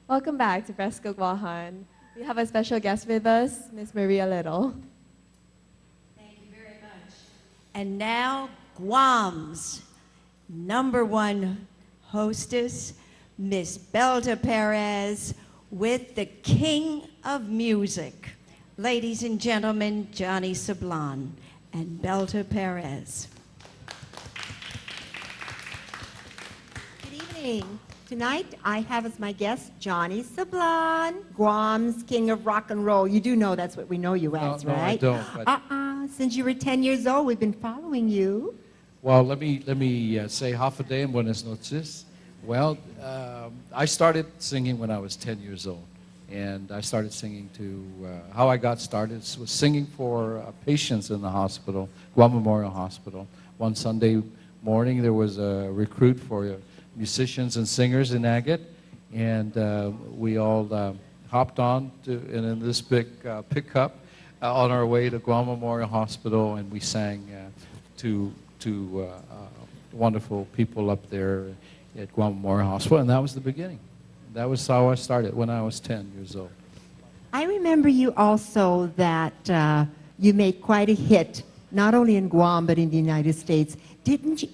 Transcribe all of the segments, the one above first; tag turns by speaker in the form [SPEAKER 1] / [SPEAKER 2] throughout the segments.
[SPEAKER 1] Welcome back to Fresko Guahan. We have a special guest with us, Miss Maria Little.
[SPEAKER 2] Thank you very much. And now, Guam's #1 hostess, Miss Belta Perez, with the King of Music. Ladies and gentlemen, Johnny Sablan and Belta Perez.
[SPEAKER 3] Good evening. Tonight, I have as my guest Johnny Sablan, Guam's King of Rock and Roll. You do know that's what we know you as,
[SPEAKER 4] No,
[SPEAKER 3] right?
[SPEAKER 4] I don't. But
[SPEAKER 3] Since you were 10 years old, we've been following you.
[SPEAKER 4] well, let me say half a day and buenas noches. Well, I started singing when I was 10 years old, and I started singing to how I got started was singing for patients in the hospital, Guam Memorial Hospital. One Sunday morning, there was a recruit for musicians and singers in Agate, and we all hopped on in this big pickup on our way to Guam Memorial Hospital, and we sang to wonderful people up there at Guam Memorial Hospital, and that was the beginning. That was how I started when I was 10 years old.
[SPEAKER 3] I remember you also that you made quite a hit, not only in Guam, but in the United States.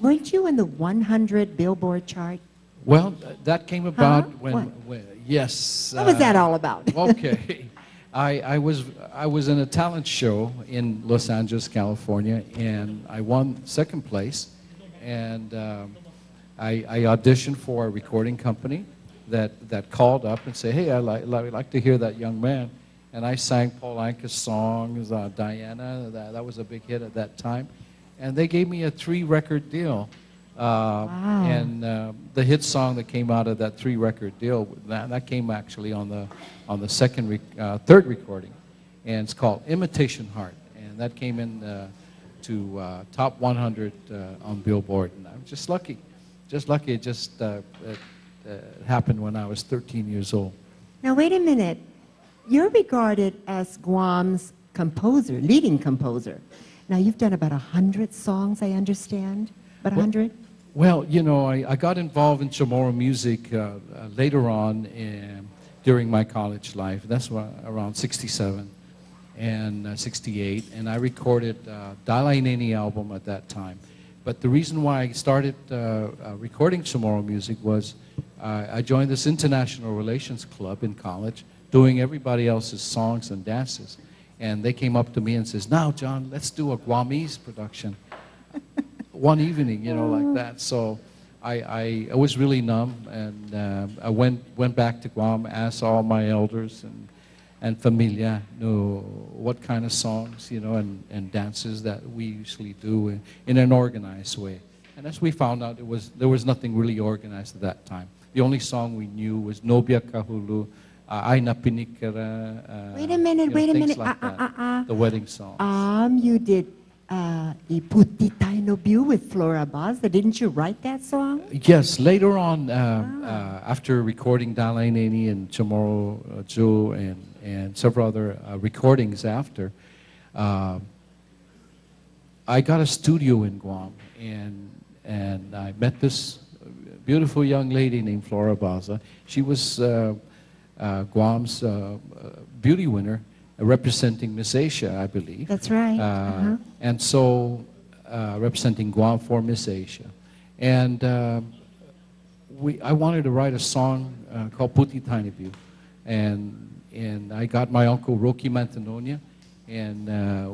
[SPEAKER 3] Weren't you in the 100 Billboard chart?
[SPEAKER 4] Well, that came about
[SPEAKER 3] What?
[SPEAKER 4] when yes.
[SPEAKER 3] What was that all about?
[SPEAKER 4] Okay. I was in a talent show in Los Angeles, California, and I won second place. And I auditioned for a recording company that called up and said, "Hey, I'd like to hear that young man." And I sang Paul Anka's songs, Diana. That was a big hit at that time. And they gave me a 3-record deal.
[SPEAKER 3] Wow.
[SPEAKER 4] And the hit song that came out of that 3-record deal, that came actually on the third recording, and it's called "Imitation Heart," and that came in to top 100 on Billboard, and I was just lucky. It just happened when I was 13 years old.
[SPEAKER 3] Now, wait a minute. You're regarded as Guam's composer, leading composer. Now, you've done about 100 songs, I understand. About 100?
[SPEAKER 4] Well, you know, I got involved in Chamorro music later on during my college life. That's around 67 and 68, and I recorded Dalai Neni album at that time. But the reason why I started recording Chamorro music was I joined this international relations club in college, doing everybody else's songs and dances. And they came up to me and says, "Now, John, let's do a Guamese production." One evening, you know, like that. So I was really numb, and I went back to Guam, asked all my elders and familia, what kind of songs, you know, and dances that we usually do in an organized way. And as we found out, there was nothing really organized at that time. The only song we knew was Nobia Kahulu, Ay na Pinikara.
[SPEAKER 3] Wait a minute, wait a minute.
[SPEAKER 4] Like the wedding songs.
[SPEAKER 3] You did Iputi Tayo no Biu with Flora Baza. Didn't you write that song?
[SPEAKER 4] Yes, later on, after recording Dalai Neni and Chamorro Joe and several other recordings after, I got a studio in Guam, and I met this beautiful young lady named Flora Baza. She was Guam's beauty winner, representing Miss Asia, I believe.
[SPEAKER 3] That's right.
[SPEAKER 4] And so, representing Guam for Miss Asia. And I wanted to write a song called Puti Tiny View. And I got my uncle Rocky Mantanonia, and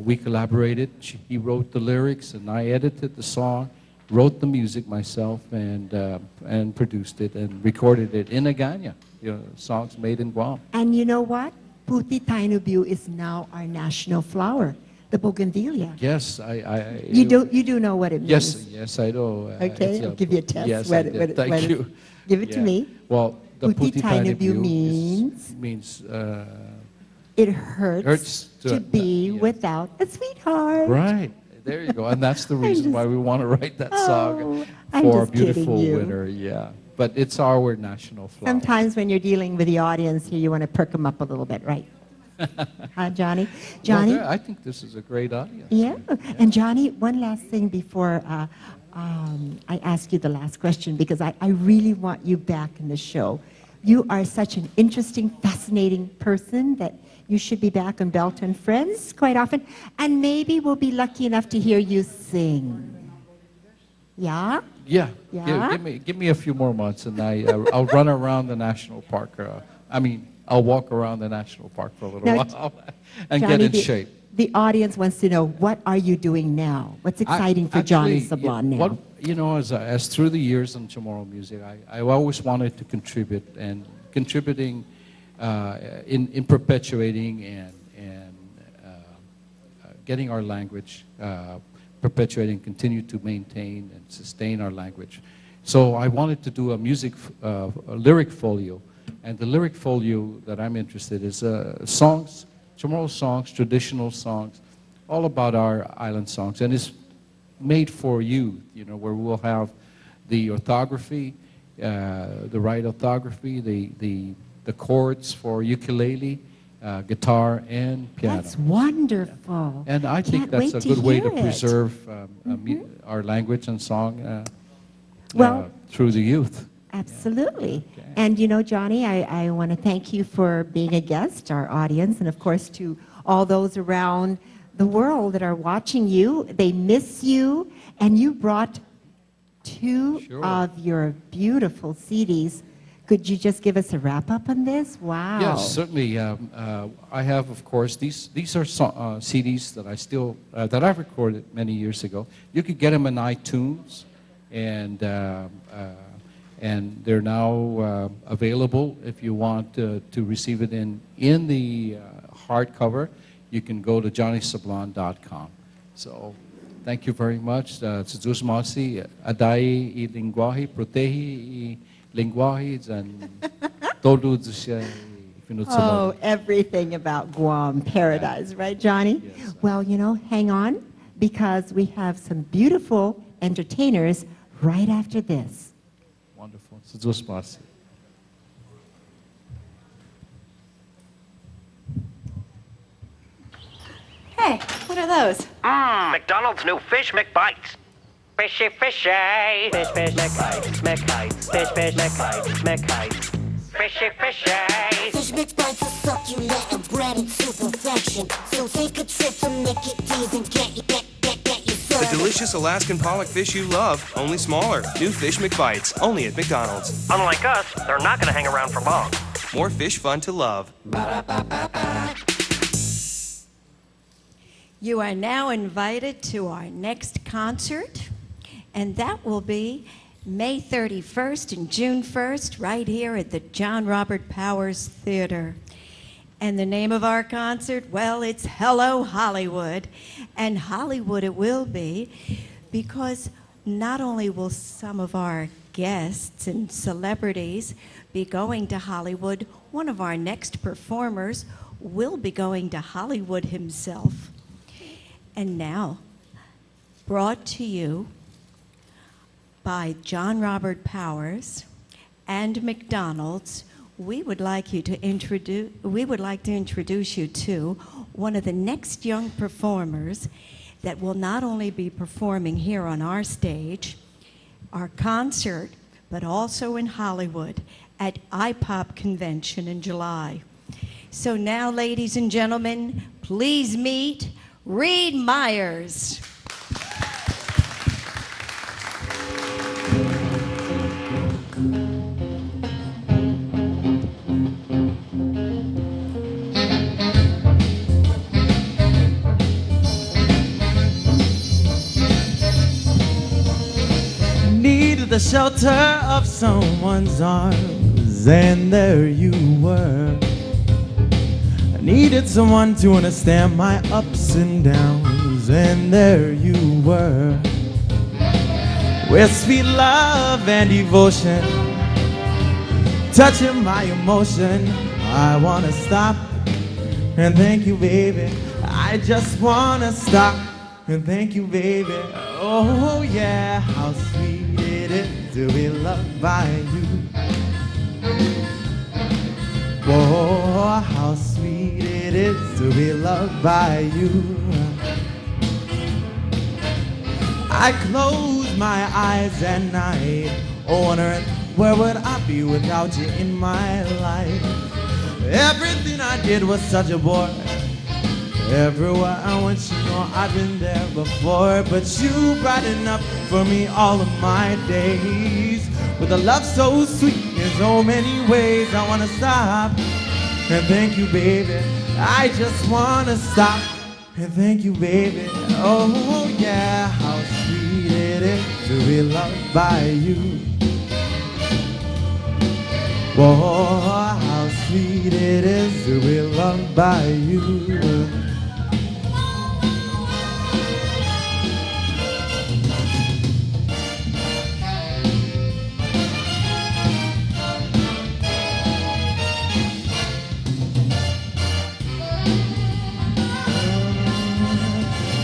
[SPEAKER 4] we collaborated. He wrote the lyrics, and I edited the song, wrote the music myself, and produced it and recorded it in Agana. You know, songs made in Guam.
[SPEAKER 3] And you know what? Puti Tayo no Biu is now our national flower, the bougainvillea.
[SPEAKER 4] Yes,
[SPEAKER 3] You do know what it means.
[SPEAKER 4] Yes, I do.
[SPEAKER 3] Okay, I'll give you a test.
[SPEAKER 4] Yes, I did. Thank you.
[SPEAKER 3] Give it to me.
[SPEAKER 4] Well, the
[SPEAKER 3] Puti Tayo no Biu
[SPEAKER 4] means
[SPEAKER 3] it hurts to be without a sweetheart.
[SPEAKER 4] right. There you go, and that's the reason why we want to write that song
[SPEAKER 3] I'm
[SPEAKER 4] for a
[SPEAKER 3] just
[SPEAKER 4] beautiful
[SPEAKER 3] kidding you.
[SPEAKER 4] winner. Yeah, but it's our national flower.
[SPEAKER 3] Sometimes when you're dealing with the audience here, you want to perk them up a little bit, right? Huh, Johnny? Johnny?
[SPEAKER 4] Well, I think this is a great audience.
[SPEAKER 3] Yeah. And Johnny, one last thing before I ask you the last question, because I really want you back in the show. You are such an interesting, fascinating person that you should be back on Belta and Friends quite often. And maybe we'll be lucky enough to hear you sing. Yeah?
[SPEAKER 4] Yeah.
[SPEAKER 3] Yeah?
[SPEAKER 4] Give me a few more months, and I'll run around the national park. I'll walk around the national park for a little
[SPEAKER 3] Now,
[SPEAKER 4] while and
[SPEAKER 3] Johnny,
[SPEAKER 4] get in shape.
[SPEAKER 3] The audience wants to know, what are you doing now? What's exciting for Johnny Sablan now?
[SPEAKER 4] As through the years on Chamorro Music, I always wanted to contribute, and contributing in perpetuating and getting our language perpetuating, continue to maintain and sustain our language. So I wanted to do a lyric folio, and the lyric folio that I'm interested in is songs, Chamorro songs, traditional songs, all about our island songs, and it's made for youth, where we'll have the orthography, the right orthography, the chords for ukulele, guitar, and piano.
[SPEAKER 3] That's wonderful.
[SPEAKER 4] And I think that's a good way to preserve our language and song through the youth.
[SPEAKER 3] Absolutely.
[SPEAKER 4] Yeah. Okay.
[SPEAKER 3] And Johnny, I want to thank you for being a guest, our audience, and of course to all those around the world that are watching you. They miss you, and you brought two of your beautiful CDs. Could you just give us a wrap-up on this? Wow.
[SPEAKER 4] Yes, certainly. I have, of course, these are CDs that I still, that I've recorded many years ago. You could get them on iTunes, and they're now available. If you want to receive it in the hardcover, you can go to johnnysablan.com. So, thank you very much. Tsuzus Masi, Adai I Lingwahi, Protehi I Lingwahi, and Todo Zusha.
[SPEAKER 3] Oh, everything about Guam Paradise, right, Johnny?
[SPEAKER 4] Yes.
[SPEAKER 3] Well, hang on, because we have some beautiful entertainers right after this.
[SPEAKER 4] Wonderful. Tsuzus Masi.
[SPEAKER 2] Hey, what are those?
[SPEAKER 5] McDonald's new Fish McBites. Fishy, fishy. Fish, fish, McBites, McBites. Fish, fish, McBites, McBites. Fishy, fishy.
[SPEAKER 6] Fish mix bites are succulent and breaded to perfection. So take a trip to Mickey D's and get your
[SPEAKER 7] The delicious Alaskan pollock fish you love, only smaller. New Fish McBites, only at McDonald's.
[SPEAKER 5] Unlike us, they're not going to hang around for long.
[SPEAKER 7] More fish fun to love.
[SPEAKER 2] You are now invited to our next concert, and that will be May 31st and June 1st, right here at the John Robert Powers Theater. And the name of our concert, well, it's Hello Hollywood. And Hollywood it will be, because not only will some of our guests and celebrities be going to Hollywood, one of our next performers will be going to Hollywood himself. And now, brought to you by John Robert Powers and McDonald's, we would like to introduce you to one of the next young performers that will not only be performing here on our stage, our concert, but also in Hollywood at IPOP Convention in July. So now, ladies and gentlemen, please meet Reed Myers.
[SPEAKER 8] Needed the shelter of someone's arms, and there you were. I needed someone to understand my ups and downs, and there you were. With sweet love and devotion, touching my emotion, I wanna stop and thank you, baby. I just wanna stop and thank you, baby. Oh yeah, how sweet it is to be loved by you. Oh, how sweet it is to be loved by you. I close my eyes at night, wondering Where would I be without you in my life? Everything I did was such a bore. Everywhere I went, you know I've been there before. But you brighten up for me all of my days. With a love so sweet in so many ways, I wanna stop and thank you, baby. I just wanna stop and thank you, baby. Oh yeah, how sweet it is to be loved by you. Oh, how sweet it is to be loved by you.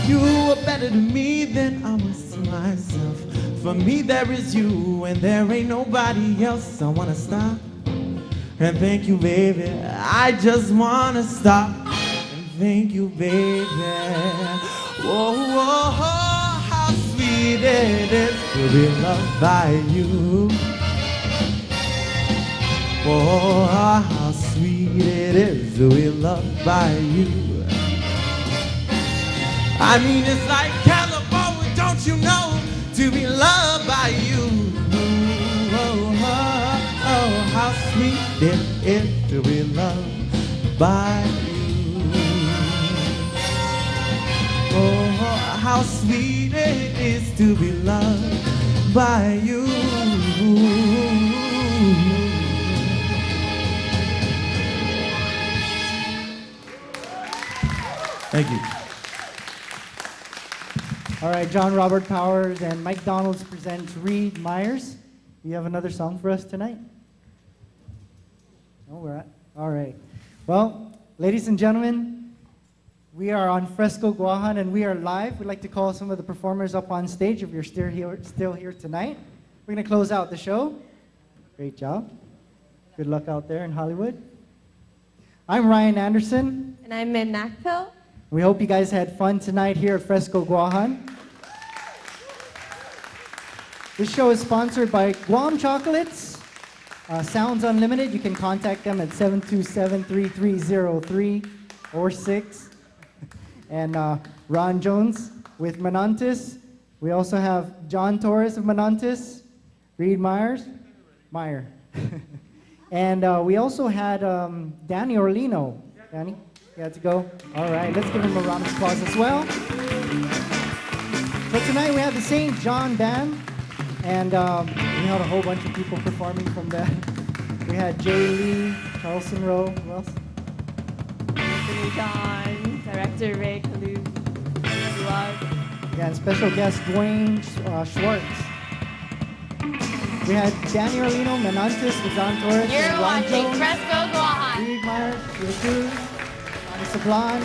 [SPEAKER 8] You were better to me than I was to myself. For me there is you and there ain't nobody else. I wanna stop and thank you, baby. I just wanna stop and thank you, baby. Whoa, whoa, whoa, how sweet it is to be loved by you. Oh, how sweet it is to be loved by you. I mean, it's like California, don't you know, to be loved by you. Oh, oh, oh, how sweet it is to be loved by you. Oh, how sweet it is to be loved by you. Thank you.
[SPEAKER 9] All right, John Robert Powers and Mike Donalds presents Reed Myers. You have another song for us tonight? Oh, we're at. All right. Well, ladies and gentlemen, we are on Fresko Guahan and we are live. We'd like to call some of the performers up on stage if you're still here tonight. We're going to close out the show. Great job. Good luck out there in Hollywood. I'm Ryan Anderson.
[SPEAKER 1] And I'm in Nacpil.
[SPEAKER 9] We hope you guys had fun tonight here at Fresko Guahan. This show is sponsored by Guam Chocolates, Sounds Unlimited. You can contact them at 727-3303 or 6. And Ron Jones with Menantis. We also have John Torres of Menantis, Reed Meyer. And we also had Danny Orlino. Danny? You had to go? All right, let's give him a round of applause as well. So tonight we have the St. John Band, and we had a whole bunch of people performing from that. We had Jay Lee, Carlson Rowe, who else?
[SPEAKER 1] Anthony John, Director Ray Kalu,
[SPEAKER 9] Yeah, and special guest Dwayne Schwartz. We had Danny Orlino, Menantis, with John Torres,
[SPEAKER 1] You're
[SPEAKER 9] and Ron
[SPEAKER 1] watching
[SPEAKER 9] Jones,
[SPEAKER 1] Fresko Guahan.
[SPEAKER 9] Reed Myers, Sablan,